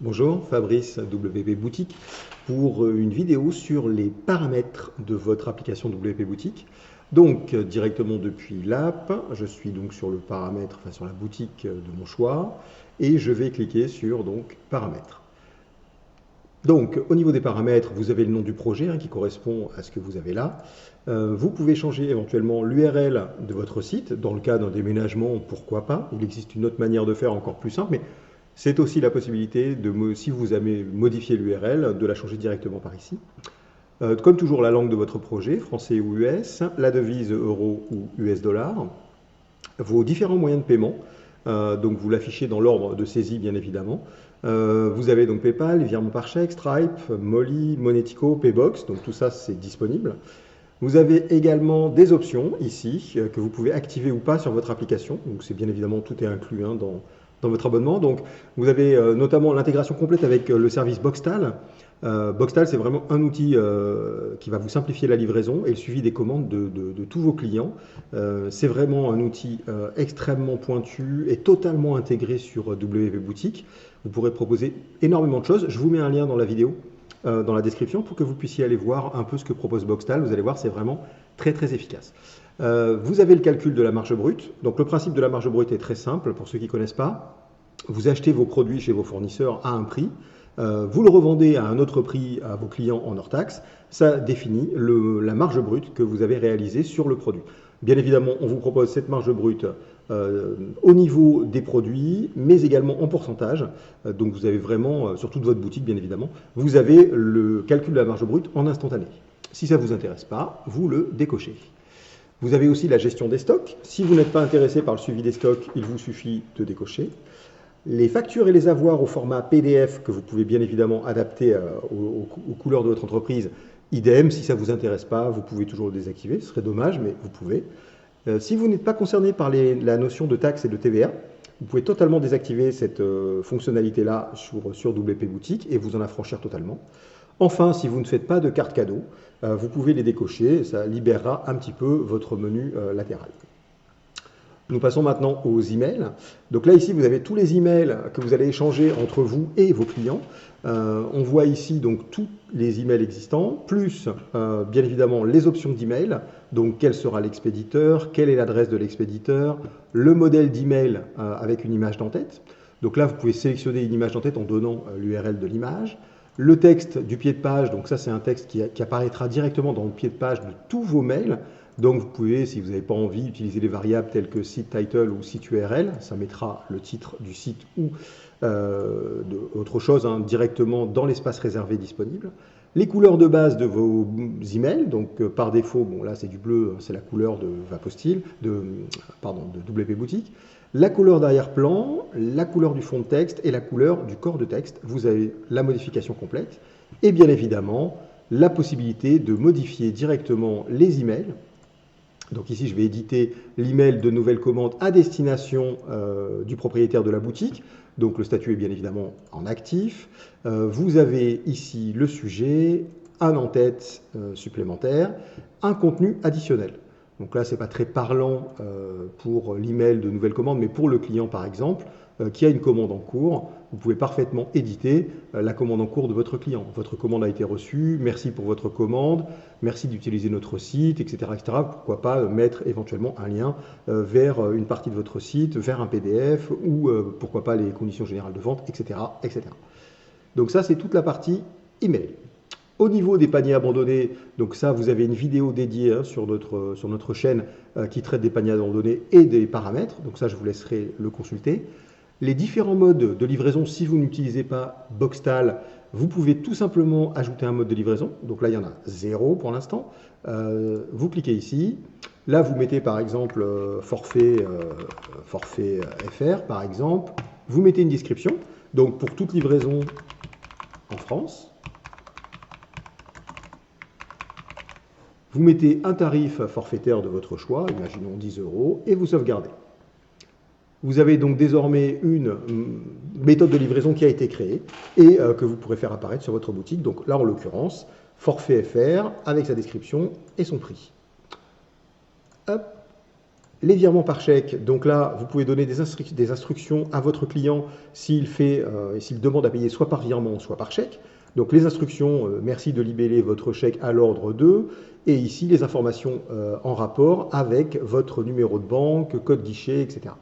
Bonjour, Fabrice WP Boutique pour une vidéo sur les paramètres de votre application WP Boutique. Donc directement depuis l'app, je suis donc sur le paramètre, enfin sur la boutique de mon choix et je vais cliquer sur donc paramètres. Donc au niveau des paramètres, vous avez le nom du projet qui correspond à ce que vous avez là. Vous pouvez changer éventuellement l'URL de votre site. Dans le cas d'un déménagement, pourquoi pas. Il existe une autre manière de faire encore plus simple, mais c'est aussi la possibilité, si vous avez modifié l'URL, de la changer directement par ici. Comme toujours, la langue de votre projet, français ou US, la devise euro ou US dollar, vos différents moyens de paiement, donc vous l'affichez dans l'ordre de saisie bien évidemment. Vous avez donc PayPal, virement par chèque, Stripe, Molly, Monetico, Paybox, donc tout ça c'est disponible. Vous avez également des options ici que vous pouvez activer ou pas sur votre application. Donc c'est bien évidemment tout est inclus dans votre abonnement. Donc vous avez notamment l'intégration complète avec le service Boxtal. Boxtal c'est vraiment un outil qui va vous simplifier la livraison et le suivi des commandes de tous vos clients. C'est vraiment un outil extrêmement pointu et totalement intégré sur WP Boutique. Vous pourrez proposer énormément de choses. Je vous mets un lien dans la vidéo dans la description pour que vous puissiez aller voir un peu ce que propose Boxtal. Vous allez voir, c'est vraiment très très efficace. Vous avez le calcul de la marge brute. Donc le principe de la marge brute est très simple pour ceux qui ne connaissent pas. Vous achetez vos produits chez vos fournisseurs à un prix. Vous le revendez à un autre prix à vos clients en hors taxe. Ça définit la marge brute que vous avez réalisée sur le produit. Bien évidemment, on vous propose cette marge brute au niveau des produits, mais également en pourcentage. Donc vous avez vraiment, sur toute votre boutique bien évidemment, vous avez le calcul de la marge brute en instantané. Si ça ne vous intéresse pas, vous le décochez. Vous avez aussi la gestion des stocks. Si vous n'êtes pas intéressé par le suivi des stocks, il vous suffit de décocher. Les factures et les avoirs au format PDF que vous pouvez bien évidemment adapter aux couleurs de votre entreprise, idem, si ça ne vous intéresse pas, vous pouvez toujours le désactiver, ce serait dommage, mais vous pouvez. Si vous n'êtes pas concerné par la notion de taxe et de TVA, vous pouvez totalement désactiver cette fonctionnalité-là sur WP Boutique et vous en affranchir totalement. Enfin, si vous ne faites pas de carte cadeau, vous pouvez les décocher, ça libérera un petit peu votre menu latéral. Nous passons maintenant aux emails. Donc là, ici, vous avez tous les emails que vous allez échanger entre vous et vos clients. On voit ici donc tous les emails existants, plus bien évidemment les options d'email. Donc quel sera l'expéditeur, quelle est l'adresse de l'expéditeur, le modèle d'email avec une image d'en-tête. Donc là, vous pouvez sélectionner une image d'en-tête en donnant l'URL de l'image. Le texte du pied de page, donc ça c'est un texte qui apparaîtra directement dans le pied de page de tous vos mails. Donc vous pouvez, si vous n'avez pas envie, utiliser des variables telles que site title ou site URL. Ça mettra le titre du site ou autre chose directement dans l'espace réservé disponible. Les couleurs de base de vos emails, donc par défaut, bon là c'est du bleu, c'est la couleur de Vapostyle, de WP Boutique. La couleur d'arrière-plan, la couleur du fond de texte et la couleur du corps de texte. Vous avez la modification complète. Et bien évidemment, la possibilité de modifier directement les emails. Donc ici, je vais éditer l'email de nouvelle commande à destination du propriétaire de la boutique. Donc le statut est bien évidemment en actif. Vous avez ici le sujet, un en-tête supplémentaire, un contenu additionnel. Donc là, ce n'est pas très parlant pour l'email de nouvelle commande, mais pour le client par exemple, qui a une commande en cours, vous pouvez parfaitement éditer la commande en cours de votre client. Votre commande a été reçue, merci pour votre commande, merci d'utiliser notre site, etc., etc. Pourquoi pas mettre éventuellement un lien vers une partie de votre site, vers un PDF ou pourquoi pas les conditions générales de vente, etc., etc. Donc ça, c'est toute la partie email. Au niveau des paniers abandonnés, donc ça, vous avez une vidéo dédiée sur notre chaîne qui traite des paniers abandonnés et des paramètres. Donc ça, je vous laisserai le consulter. Les différents modes de livraison, si vous n'utilisez pas Boxtal, vous pouvez tout simplement ajouter un mode de livraison. Donc là, il y en a 0 pour l'instant. Vous cliquez ici. Là, vous mettez par exemple forfait FR, par exemple. Vous mettez une description. Donc pour toute livraison en France, vous mettez un tarif forfaitaire de votre choix, imaginons 10 € et vous sauvegardez. Vous avez donc désormais une méthode de livraison qui a été créée et que vous pourrez faire apparaître sur votre boutique. Donc là, en l'occurrence, forfait FR avec sa description et son prix. Hop. Les virements par chèque, donc là, vous pouvez donner des instructions à votre client s'il demande à payer soit par virement, soit par chèque. Donc les instructions, merci de libeller votre chèque à l'ordre de, et ici les informations en rapport avec votre numéro de banque, code guichet, etc.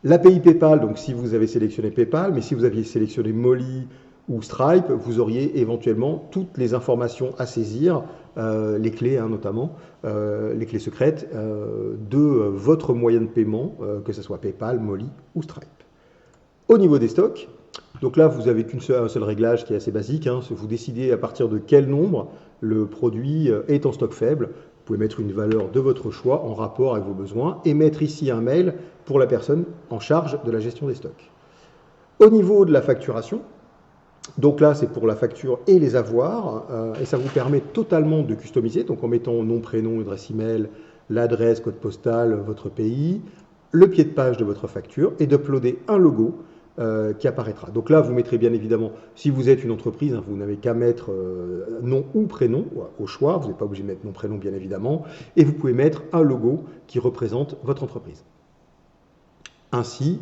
L'API PayPal, donc si vous avez sélectionné PayPal, mais si vous aviez sélectionné Molly ou Stripe, vous auriez éventuellement toutes les informations à saisir, les clés notamment, les clés secrètes de votre moyen de paiement, que ce soit PayPal, Molly ou Stripe. Au niveau des stocks, donc là vous avez un seul réglage qui est assez basique, vous décidez à partir de quel nombre le produit est en stock faible. Vous pouvez mettre une valeur de votre choix en rapport avec vos besoins et mettre ici un mail pour la personne en charge de la gestion des stocks. Au niveau de la facturation, donc là c'est pour la facture et les avoirs, et ça vous permet totalement de customiser, donc en mettant nom, prénom, adresse email, l'adresse, code postal, votre pays, le pied de page de votre facture et d'uploader un logo qui apparaîtra. Donc là, vous mettrez bien évidemment, si vous êtes une entreprise, vous n'avez qu'à mettre nom ou prénom au choix, vous n'êtes pas obligé de mettre nom, prénom bien évidemment, et vous pouvez mettre un logo qui représente votre entreprise. Ainsi,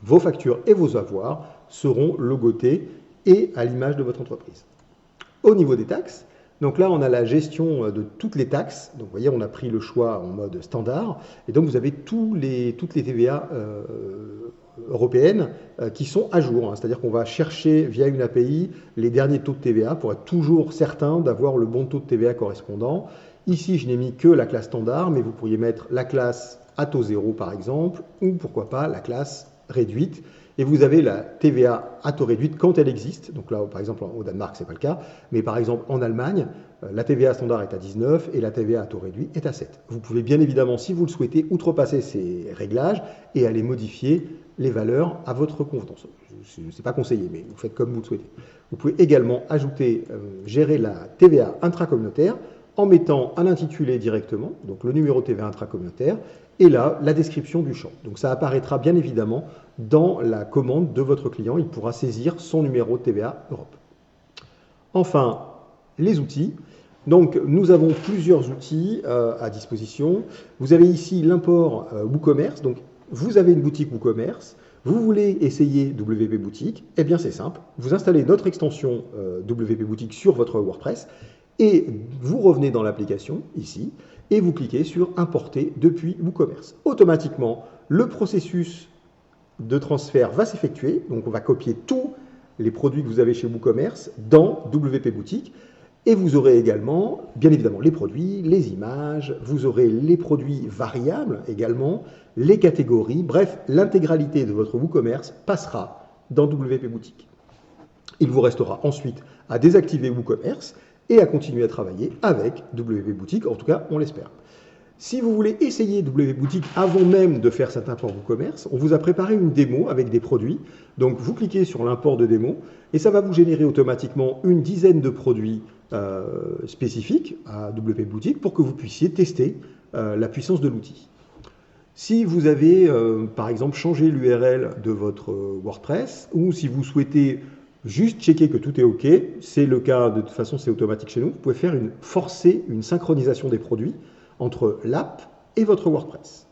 vos factures et vos avoirs seront logotés et à l'image de votre entreprise. Au niveau des taxes, donc là on a la gestion de toutes les taxes, donc vous voyez on a pris le choix en mode standard, et donc vous avez toutes les TVA européennes qui sont à jour, c'est-à-dire qu'on va chercher via une API les derniers taux de TVA pour être toujours certain d'avoir le bon taux de TVA correspondant. Ici je n'ai mis que la classe standard, mais vous pourriez mettre la classe à taux zéro par exemple, ou pourquoi pas la classe réduite. Et vous avez la TVA à taux réduite quand elle existe. Donc là, par exemple, au Danemark, ce n'est pas le cas. Mais par exemple, en Allemagne, la TVA standard est à 19 et la TVA à taux réduit est à 7. Vous pouvez bien évidemment, si vous le souhaitez, outrepasser ces réglages et aller modifier les valeurs à votre convenance. Ce n'est pas conseillé, mais vous faites comme vous le souhaitez. Vous pouvez également ajouter, gérer la TVA intracommunautaire en mettant un intitulé directement, donc le numéro de TVA intracommunautaire, et là, la description du champ. Donc ça apparaîtra bien évidemment dans la commande de votre client. Il pourra saisir son numéro de TVA Europe. Enfin, les outils. Donc nous avons plusieurs outils à disposition. Vous avez ici l'import WooCommerce. Donc vous avez une boutique WooCommerce. Vous voulez essayer WP Boutique. Eh bien c'est simple. Vous installez notre extension WP Boutique sur votre WordPress et vous revenez dans l'application ici et vous cliquez sur Importer depuis WooCommerce. Automatiquement, le processus de transfert va s'effectuer. Donc, on va copier tous les produits que vous avez chez WooCommerce dans WP Boutique. Et vous aurez également, bien évidemment, les produits, les images, vous aurez les produits variables également, les catégories. Bref, l'intégralité de votre WooCommerce passera dans WP Boutique. Il vous restera ensuite à désactiver WooCommerce et à continuer à travailler avec WP Boutique, en tout cas, on l'espère. Si vous voulez essayer WP Boutique avant même de faire cet import WooCommerce, on vous a préparé une démo avec des produits. Donc, vous cliquez sur l'import de démo et ça va vous générer automatiquement une dizaine de produits spécifiques à WP Boutique pour que vous puissiez tester la puissance de l'outil. Si vous avez, par exemple, changé l'URL de votre WordPress ou si vous souhaitez juste checker que tout est OK, c'est le cas, de toute façon c'est automatique chez nous, vous pouvez forcer une synchronisation des produits entre l'app et votre WordPress.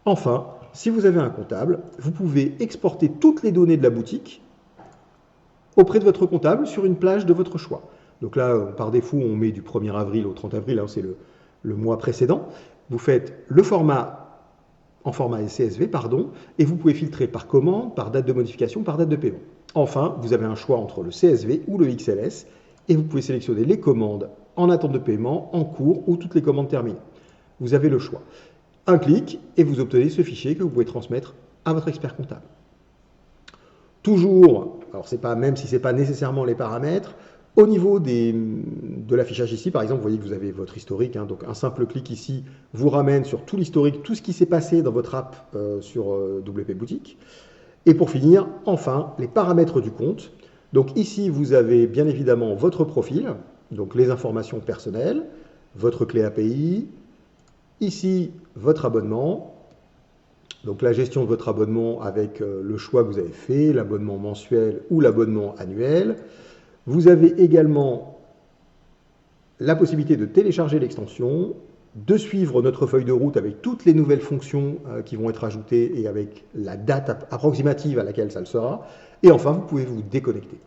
Enfin, si vous avez un comptable, vous pouvez exporter toutes les données de la boutique auprès de votre comptable sur une plage de votre choix. Donc là, par défaut, on met du 1er avril au 30 avril, là c'est le mois précédent. Vous faites le format en format CSV, et vous pouvez filtrer par commande, par date de modification, par date de paiement. Enfin, vous avez un choix entre le CSV ou le XLS et vous pouvez sélectionner les commandes en attente de paiement, en cours ou toutes les commandes terminées. Vous avez le choix. Un clic et vous obtenez ce fichier que vous pouvez transmettre à votre expert comptable. Toujours, alors même si ce n'est pas nécessairement les paramètres, au niveau de l'affichage ici, par exemple, vous voyez que vous avez votre historique, donc un simple clic ici vous ramène sur tout l'historique, tout ce qui s'est passé dans votre app sur WP Boutique. Et pour finir, enfin, les paramètres du compte. Donc ici, vous avez bien évidemment votre profil, donc les informations personnelles, votre clé API, ici, votre abonnement, donc la gestion de votre abonnement avec le choix que vous avez fait, l'abonnement mensuel ou l'abonnement annuel. Vous avez également la possibilité de télécharger l'extension, de suivre notre feuille de route avec toutes les nouvelles fonctions qui vont être ajoutées et avec la date approximative à laquelle ça le sera. Et enfin, vous pouvez vous déconnecter.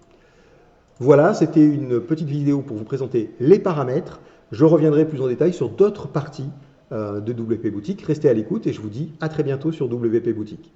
Voilà, c'était une petite vidéo pour vous présenter les paramètres. Je reviendrai plus en détail sur d'autres parties de WP Boutique. Restez à l'écoute et je vous dis à très bientôt sur WP Boutique.